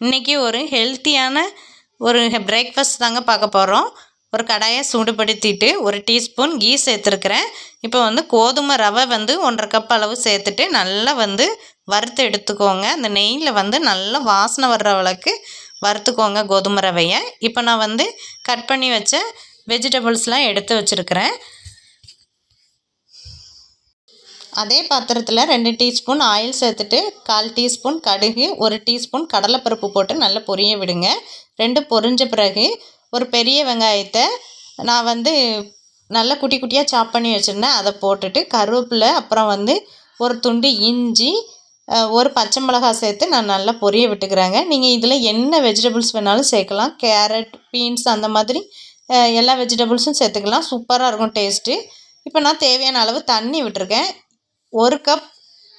இன்றைக்கி ஒரு ஹெல்த்தியான ஒரு பிரேக்ஃபாஸ்ட் தாங்க பார்க்க போகிறோம். ஒரு கடாயை சூடுபடுத்திட்டு 1 டீஸ்பூன் கீ சேர்த்துருக்குறேன். இப்போ கோதுமை ரவை 1.5 கப் அளவு சேர்த்துட்டு நல்லா வறுத்து எடுத்துக்கோங்க. அந்த நெய்யில் நல்லா வாசனை வர்ற அளவுக்கு வறுத்துக்கோங்க கோதுமை ரவையை. இப்போ நான் கட் பண்ணி வச்ச வெஜிடபிள்ஸ்லாம் எடுத்து வச்சுருக்கிறேன். அதே பாத்திரத்தில் 2 டீஸ்பூன் ஆயில் சேர்த்துட்டு 1/4 டீஸ்பூன் கடுகு, 1 டீஸ்பூன் கடலைப்பருப்பு போட்டு நல்லா பொரிய விடுங்க. 2 பொரிஞ்ச பிறகு ஒரு பெரிய வெங்காயத்தை நான் நல்லா குட்டி குட்டியாக சாப் பண்ணி வச்சுருந்தேன். அதை போட்டுட்டு கருவேப்பிலை, அப்புறம் ஒரு துண்டு இஞ்சி, ஒரு பச்சை மிளகாய் சேர்த்து நான் நல்லா பொரிய விட்டுக்கிறேங்க. நீங்கள் இதில் என்ன வெஜிடபிள்ஸ் வேணாலும் சேர்க்கலாம். கேரட், பீன்ஸ் அந்த மாதிரி எல்லா வெஜிடபிள்ஸும் சேர்த்துக்கலாம். சூப்பராக இருக்கும் டேஸ்ட்டு. இப்போ நான் தேவையான அளவு தண்ணி விட்டுருக்கேன். 1 கப்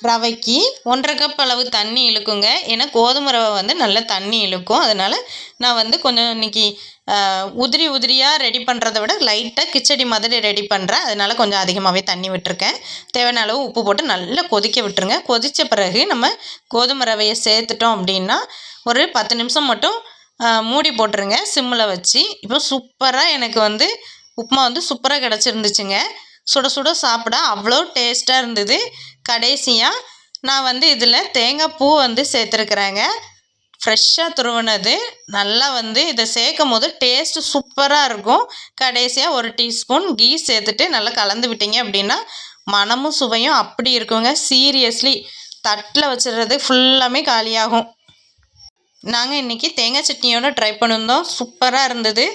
ரவைக்கு 1.5 கப் அளவு தண்ணி இழுக்குங்க. ஏன்னா கோதுமை ரவை நல்லா தண்ணி இழுக்கும். அதனால் நான் கொஞ்சம் இன்றைக்கி உதிரியாக ரெடி பண்ணுறதை விட லைட்டாக கிச்சடி மாதிரி ரெடி பண்ணுறேன். அதனால் கொஞ்சம் அதிகமாகவே தண்ணி விட்டுருக்கேன். தேவையான அளவு உப்பு போட்டு நல்லா கொதிக்க விட்டுருங்க. கொதித்த பிறகு நம்ம கோதுமை ரவையை சேர்த்துட்டோம் அப்படின்னா ஒரு 10 நிமிஷம் மட்டும் மூடி போட்டுருங்க சிம்மில் வச்சு. இப்போ சூப்பராக எனக்கு உப்புமா சூப்பராக கிடச்சிருந்துச்சுங்க. சுட சுட சாப்பிட அவ்வளோ டேஸ்ட்டாக இருந்தது. கடைசியாக நான் இதில் தேங்காய் பூ சேர்த்துருக்குறேங்க. ஃப்ரெஷ்ஷாக துருவினது. நல்லா இதை சேர்க்கும் போது டேஸ்ட்டு சூப்பராக இருக்கும். கடைசியாக 1 டீஸ்பூன் கீ சேர்த்துட்டு நல்லா கலந்து விட்டீங்க அப்படின்னா மணமும் சுவையும் அப்படி இருக்குங்க. சீரியஸ்லி தட்டில் வச்சுறது ஃபுல்லாமே காலியாகும். நாங்கள் இன்றைக்கி தேங்காய் சட்னியோடு ட்ரை பண்ணியிருந்தோம். சூப்பராக இருந்தது.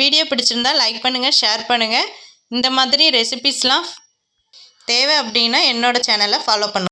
வீடியோ பிடிச்சிருந்தால் லைக் பண்ணுங்கள், ஷேர் பண்ணுங்கள். இந்த மாதிரி ரெசிபீஸ்லாம் தேவை அப்படின்னா என்னோடய சேனலை ஃபாலோ பண்ணுங்கள்.